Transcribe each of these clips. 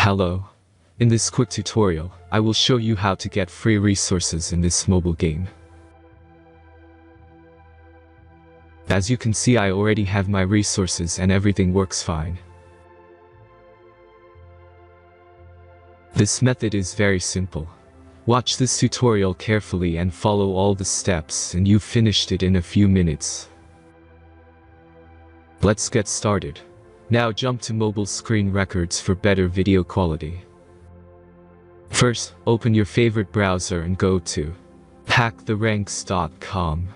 Hello. In this quick tutorial, I will show you how to get free resources in this mobile game. As you can see, I already have my resources and everything works fine. This method is very simple. Watch this tutorial carefully and follow all the steps and you've finished it in a few minutes. Let's get started. Now jump to mobile screen records for better video quality. First, open your favorite browser and go to hacktheranks.com.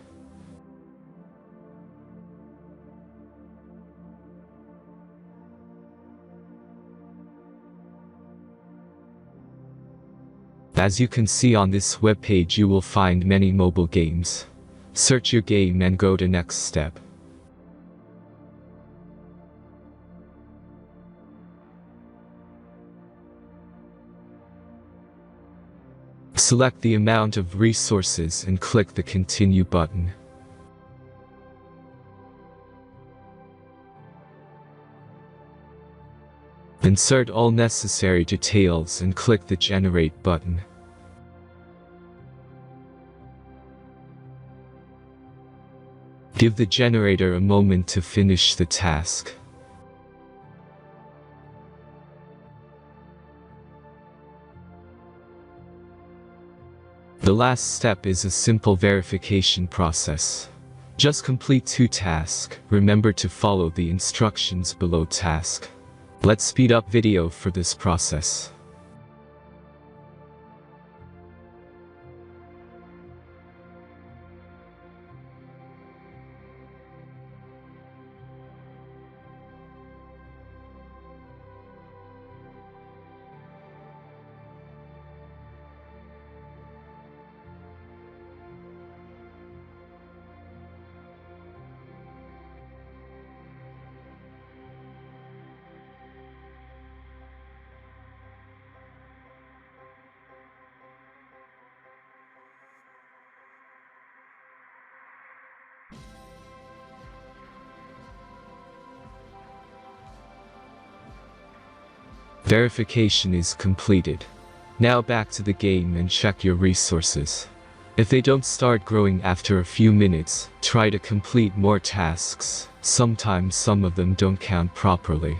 As you can see on this webpage, you will find many mobile games. Search your game and go to next step. Select the amount of resources and click the Continue button. Insert all necessary details and click the Generate button. Give the generator a moment to finish the task. The last step is a simple verification process. Just complete 2 tasks. Remember to follow the instructions below task. Let's speed up video for this process. Verification is completed. Now back to the game and check your resources. If they don't start growing after a few minutes, try to complete more tasks. Sometimes some of them don't count properly.